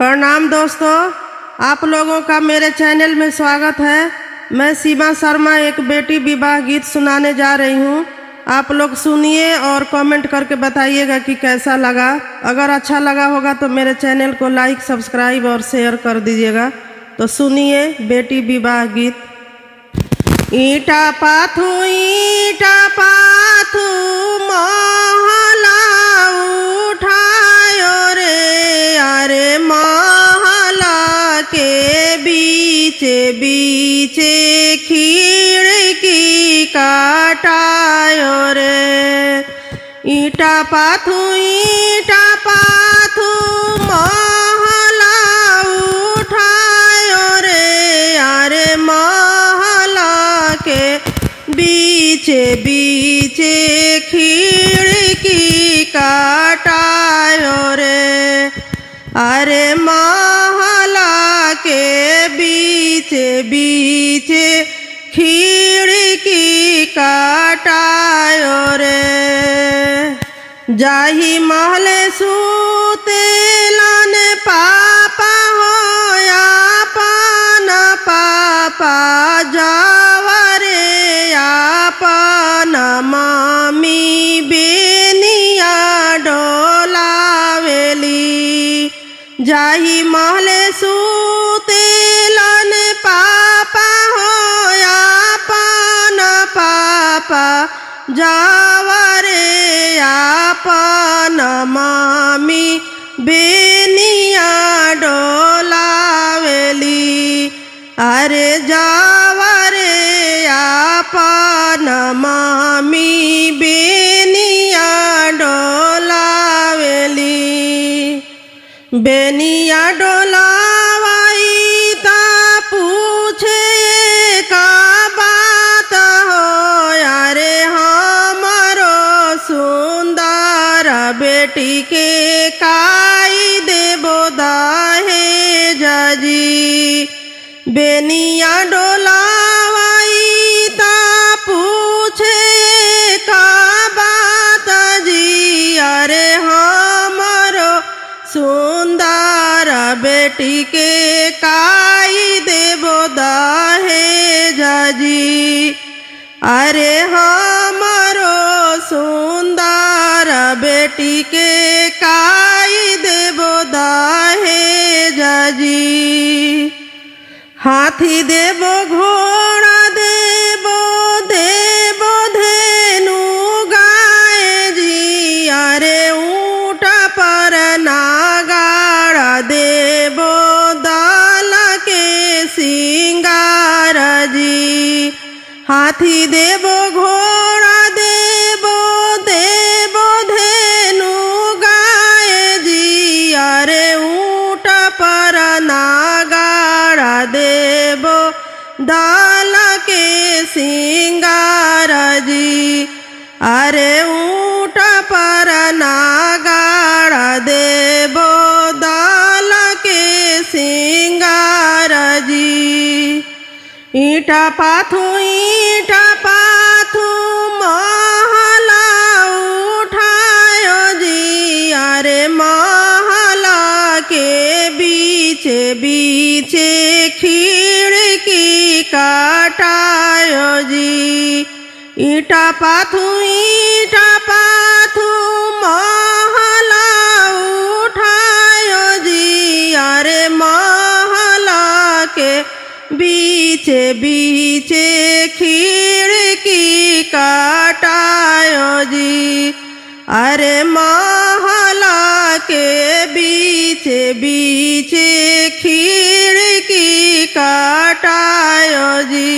प्रणाम दोस्तों, आप लोगों का मेरे चैनल में स्वागत है। मैं सीमा शर्मा एक बेटी विवाह गीत सुनाने जा रही हूँ। आप लोग सुनिए और कमेंट करके बताइएगा कि कैसा लगा। अगर अच्छा लगा होगा तो मेरे चैनल को लाइक, सब्सक्राइब और शेयर कर दीजिएगा। तो सुनिए बेटी विवाह गीत। ईटा पाथू महला उठायो रे, अरे महला के बीचे बीचे खिड़की काटायो रे। ईटा पाथू महला उठायो रे, अरे महला के बीचे बीचे खिड़की काटायो रे, अरे महला के बीचे बीचे खिड़की काटायो रे। जाही महले सुतेलन पापा होया पान पापा, जावरे आपन मामी बेनिया डोलावेली। जाही महले सुतेलन पापा होया पान पापा, जावरे आपन मामी बेनिया डोलावेली। अरे जावरे आपन मामी बेनिया डोलावेली। बेनिया डोलावाई ता पूछे का बात हो, अरे हमारो सुंदर बेटी के काई देबो दहेज जी। बेनिया डोलावाई ता पूछे का बात जी, अरे हमारो सुंदर बेटी के काई देबो दहेज जी। अरे हमारो सुंदर बेटी के काई देबो दहेज जी। हाथी देबो घोड़ा देबो देबो धेनु गाय जी, अरे ऊँट पर नागाड़ा देबो दाल के सिंगार जी। हाथी देबो घोड़ा देबो देबो धेनु गाय जी, अरे ऊँट पर नागाड़ा देबो दाल के सिंगार जी। अरे ऊँट पर नागाड़ा देबो दाल के सिंगार जी। ईटा पाथू महला उठायो जी, अरे महला के बीचे बीचे खिड़की काटायो जी। ईटा पाथू महला उठायो जी, अरे महला के बीचे बीचे खिड़की काटायो जी। अरे महला के बीचे बीचे खिड़की काटायो जी।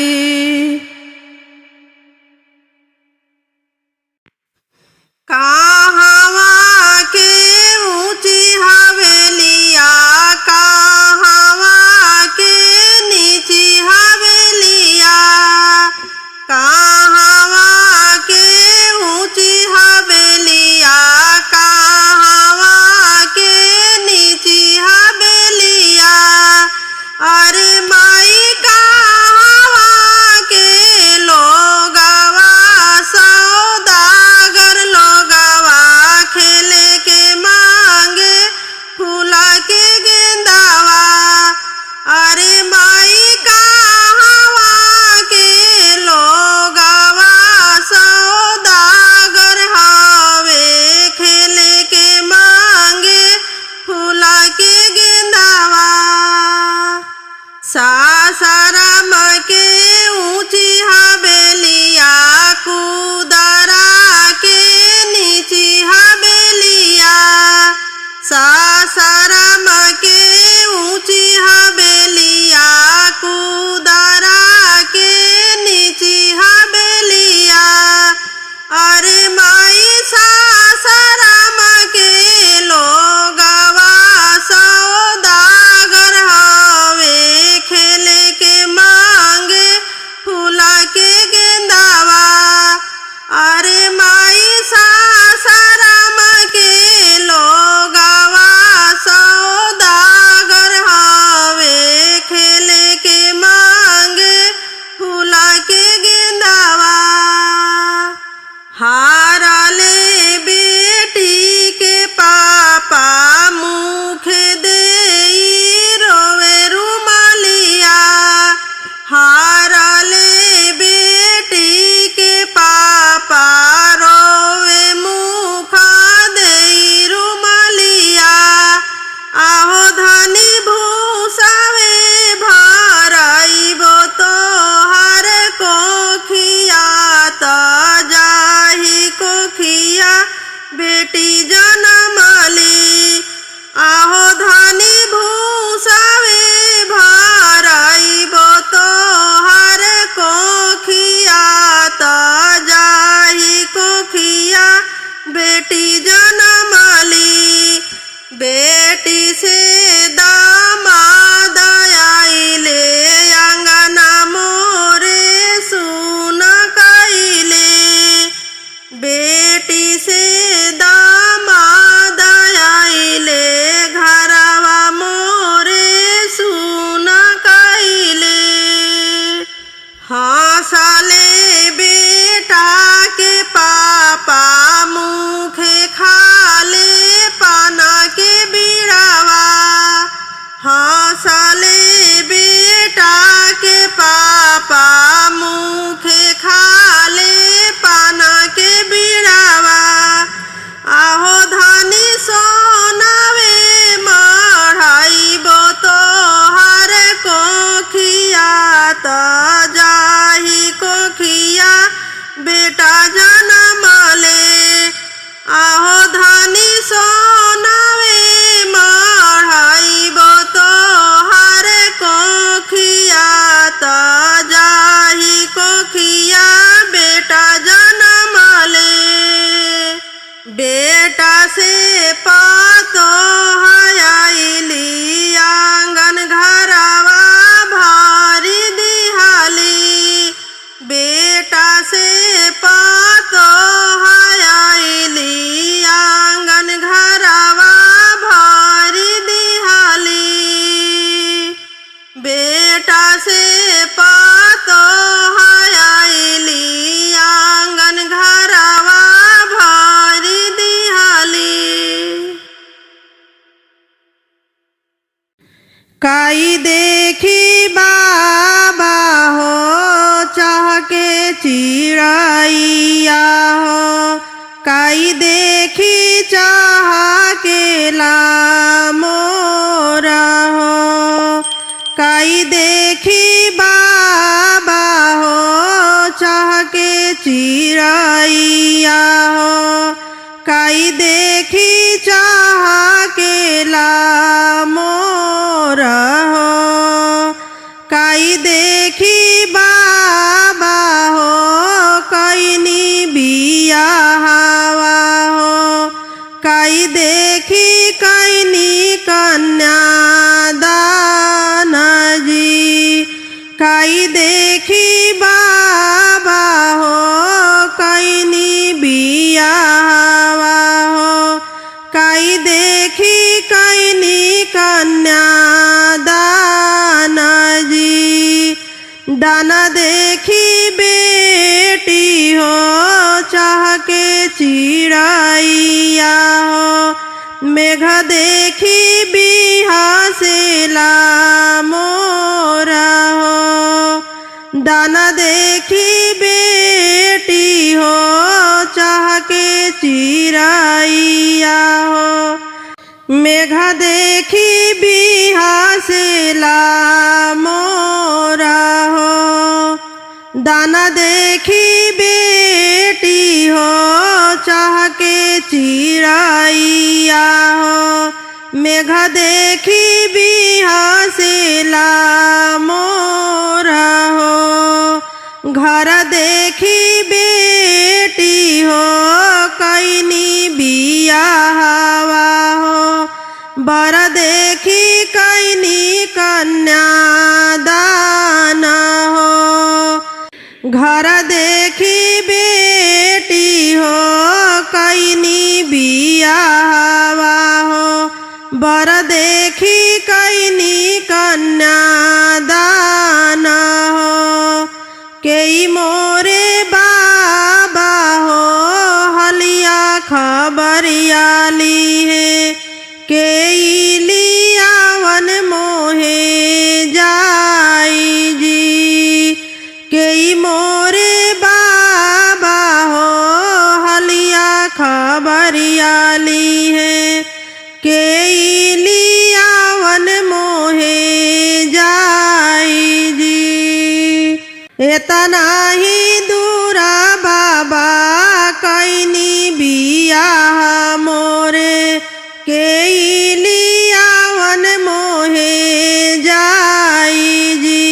कहवा के ऊंची हवेलिया, कहवा के नीची हवेलिया, कहवा के ऊंची हवेलिया, कहवा के नीची हवेलिया। सासाराम के ऊंची हवेलिया, कुदरा के नीची हवेलिया। सासाराम के ऊंची हवेलिया, कुदरा के नीची हवेलिया। अरे माई सासाराम के लोगवा सौदागर हवे, खेले के मांगे फूला के गेंदावा। अरे माई सासाराम के लोगवा सौदागर हवे, खेले के मांगे फूला के गेंदावा। हाराले बेटी के पापा मुख देई रोवे रुमालिया। हाराले बेटी के पापा रोवे मुख देई रुमालिया। आहो धनी भूसावे भराइबो तोहार कोखिया, त जाही कोखिया बेटी जनमली। आहो धनी भूसावे भराइबो तोहार कोखिया, त जाही कोखिया बेटी जनमली। बेटी से दामाद आइले, अंगना मोरे सुन कइले। बेटी से दामाद आइले, घरवा मोरे सुन कइले। हंसले बेटा के पापा मुखे खाले पाना के बिड़ावा। हंसले बेटा के पापा मुखे खाले पाना के बिड़ावा। आहो धनी सोनावे मढ़ाइबो तोहार कोखिया, त जाही कोखिया बेटा जनमले। आहो धनी सोनावे मढ़ाइबो तोहार कोखिया, त जाही कोखिया बेटा जनमले। बेटा से पातो आइली, आंगन घरवा भारी दिहाली। बेटा से पातो आइली, आंगन घरवा भारी दिहाली। बेटा से पातो आइली, आंगन घरवा भारी दिहाली। काई देखी बाबा हो, चाह के चिड़ैया हो। काई देखी चाह के मोरा हो। काई देखी बाबा हो, चाह के चिड़ैया हो। काई देखी चाह के मोरा हो। काई देखी बाबा हो, कैनी बिया हवा हो। काई देखी कैनी कन्या दान जी। काई देखी बाबा हो, कैनी बिया हवा हो। काई देखी कैनी कन्या दान जी। दाना देखी बेटी हो, चाह के चिड़ैया हो। मेघ देखी बिहा से मोरा हो। दाना देखी बेटी हो, चाह के चिड़ैया हो। मेघ देखी बिहा से बेटी हो चाह के चिड़ैया हो, मेघ देखी बिहसेला मोरा हो। घर देखी बेटी हो कैनी बियाहवा हो, बर देखी कैनी कन्यादान हो। घर देखी बेटी हो कैनी बियाहवा हो, बर देखी कैनी कन्यादान हो। केई मोरे बाबा हो हलिया खबरिया ली है, केई लियावन मोहे जाई जी। केई मोरे बाबा हो हलिया खबरिया ली है, केई लियावन मोहे जाई जी। एतना ही दूरा बाबा कैनी बियाह मोरे, केई लियावन मोहे जाई जी।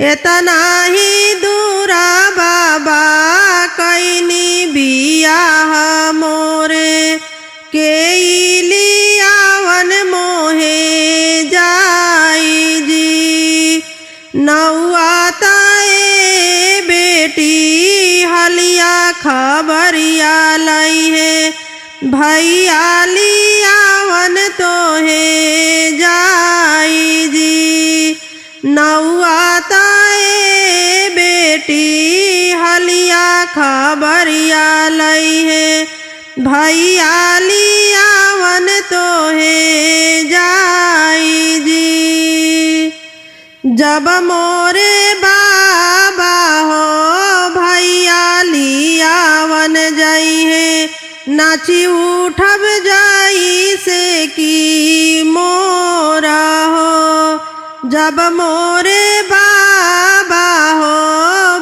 एतना ही दूरा बाबा कैनी बियाह मोरे, केई लियावन मोहे जाई जी। नौआताए बेटी हलिया खबरिया लाई है, भैया लियावन तोहे जाई जी। नौआताए बेटी हलिया खबरिया लाई है, भैया लियावन तोहे जाई जी। जब मोरे बाबा हो भैया लियावन जाई है, नाची उठब जाई से की मोरा हो। जब मोरे बाबा हो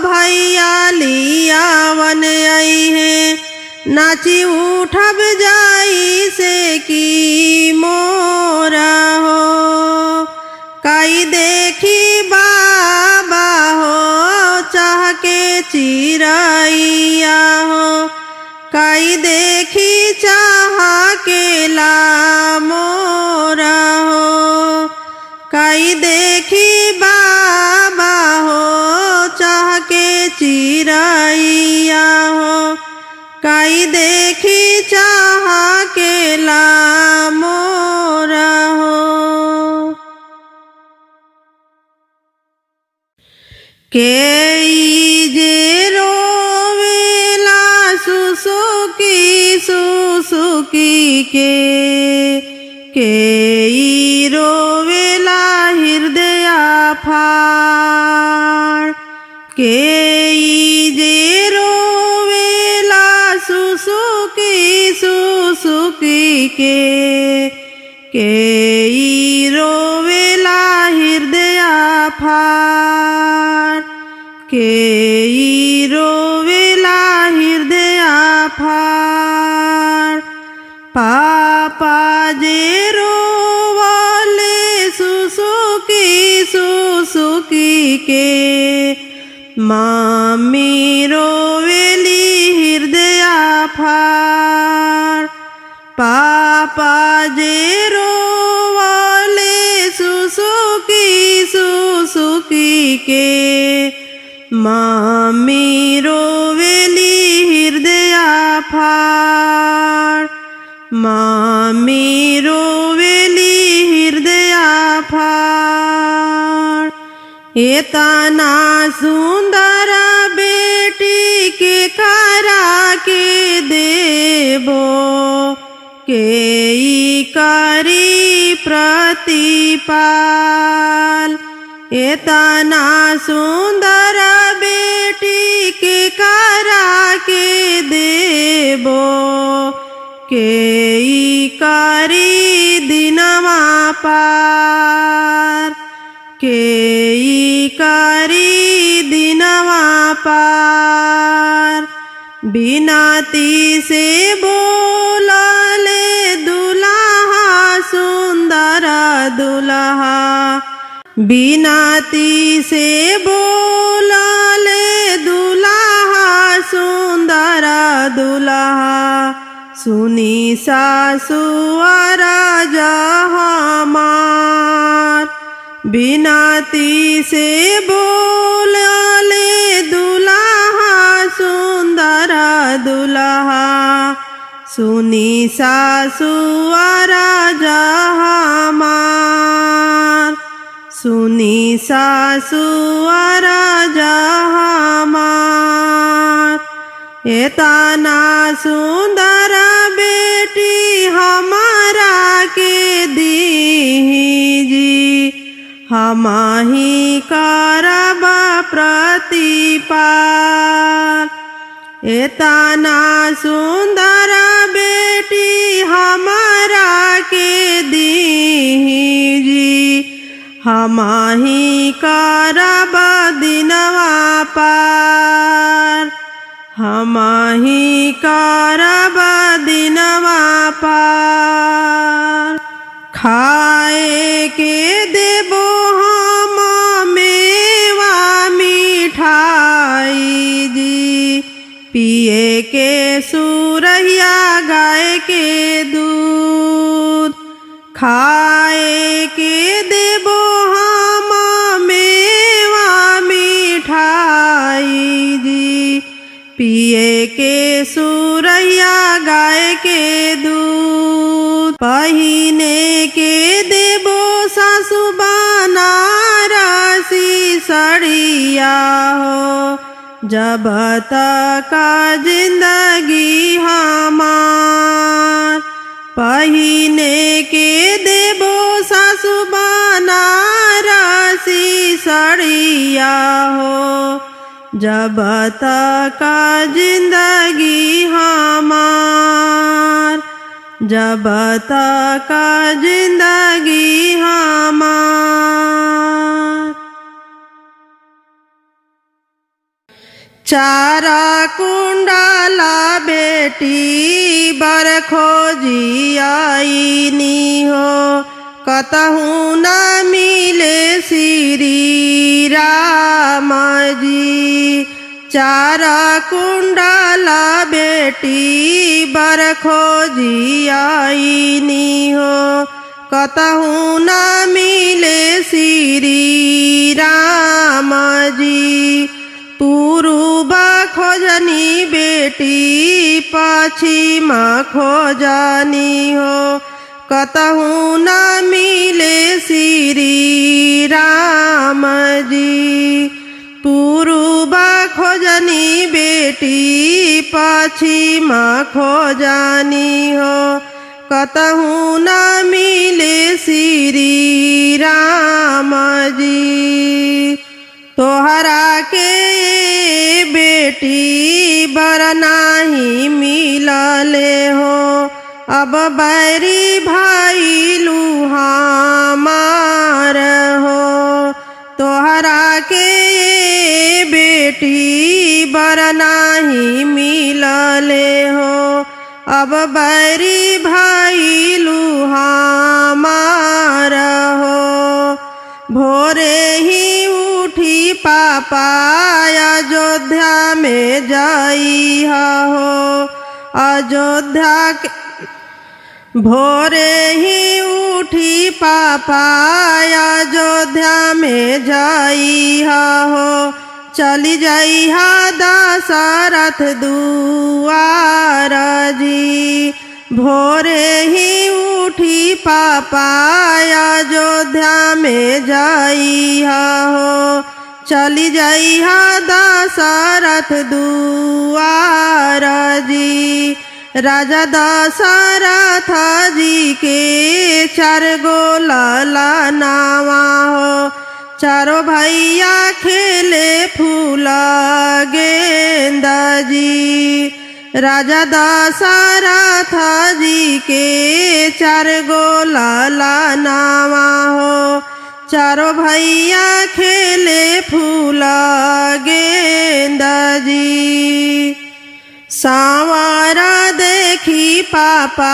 भैया लियावन आई है, नाची उठब जाई से की मोरा हो। काई देखी बाबा हो चाह के चिड़ैया हो, काई देखी चाह के ला मोरा हो। काई देखी बाबा हो चाह के चिड़ैया हो, काई देखी चाह के ला मोरा हो। केई जे रोवेला सुसुकी सुसुकी के, केई रोवेला हृदय फाड़। केई जे रोवेला सुसुकी सुसुकी के, केई रोवेला हृदय फाड़। केई रोवेला हृदय फाड़। पापा जे रोवले सुसुकी सुसुकी के, मामी रोवेली हृदय फाड़। पापा जे रोवले सुसुकी सुसुकी के, मामी रोवेली हृदय फाड़। मामी रोवेली हृदय फाड़। एतना सुंदर बेटी के करा के देबो, केई करी प्रतिपाल। एतना सुंदर बेटी के करा के देबो, केई करी दिनवा पार। केई करी दिनवा दिनवा पार। बिनती से बोलले दुल्हा सुंदर दुल्हा, बिनती से बोलले दुल्हा सुंदर दुल्हा। सुनी सासुअर हमार, बिनती से बोलले दुल्हा सुंदर दुल्हा। सुनी सासुअर हमार, सुनी सासुअर हमार। एतना सुंदर बेटी हमारा के दीजी, हमही करब प्रतिपाल। एतना सुंदर बेटी हमारा के दीजी, हमही करब दिनवा पार। हमही करब दिनवा पार। खाए के देबो हम मेवा मिठाई जी, पिए के सुरहिया गाय के दूध। खाए के देबो हम मेवा मिठाई जी, पिए के सुरहिया गाय के दूध। पहिने के देबो सासु बनारसी सड़िया हो, जब तक जिंदगी हमार। पहिने के देबो सासु बनारसी सड़िया हो, जब तक जिंदगी हमार। जब तक जिंदगी हमार। चार कुंडला बेटी बर खोजी आईनी हो, कतहु न मिले श्री राम जी। चार कुंडला बेटी बर खोजी आईनी हो, कतहु न मिले श्री राम जी। पूर्व खोजनी बेटी पश्चिम खोजनी हो, कतहु न मिले श्री राम जी। पूर्व खोजनी बेटी पश्चिम खोजनी हो, कतहु न मिले श्री राम जी। तोहरा के बेटी बर नाही मिलले हो, अब बैरी भाई हमार हो। तोहरा के बेटी बर नाही मिलले हो, अब बैरी भाई हमार हो। भोरे ही उठी पापा अयोध्या में जाई हो, अयोध्या के भोरे ही उठी पापा अयोध्या में जाई हो, चली जाई हा दशरथ दुआर जी। भोरे ही उठी पापा अयोध्या में जाई हो, चली जाई हा दशरथ दुआर जी। राजा दशरथ जी के 4 गो लाला नावा हो, चारों भैया खेले फूला गेंदा जी। राजा दशरथ जी के 4 गो लाला नावा हो, चारों भैया खेले फूला गेंदा जी। सांवरा देखी पापा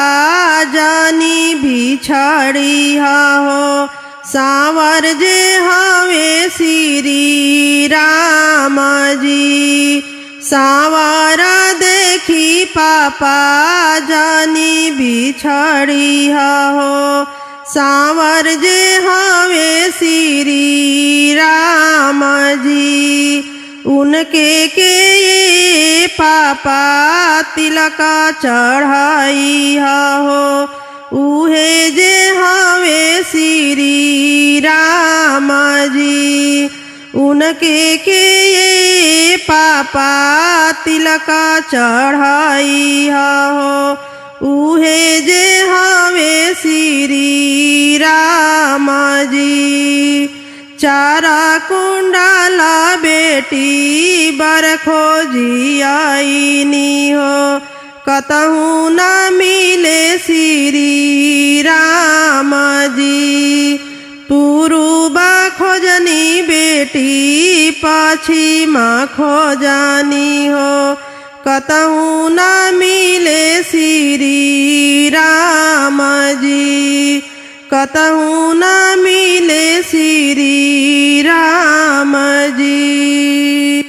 जानी बिछड़ी हो, सांवर जे हवे श्री राम जी। सांवरा देखी पापा जानी बिछड़ी हो, सांवर जे हवे श्री राम जी। उनके के पापा तिलका चढ़ाई हो, उहे जे हवे श्री राम जी। उनके के पापा तिलका चढ़ाई हो, उहे जे हवे श्री राम जी। चारा कुंडाला बेटी बर खोजी आईनी हो, कतहु न मिले श्री राम जी। पूर्वा खोजनी बेटी पश्चिमा खोजनी हो, कतहु न मिले श्री राम जी। कतहु न मिले श्री राम जी।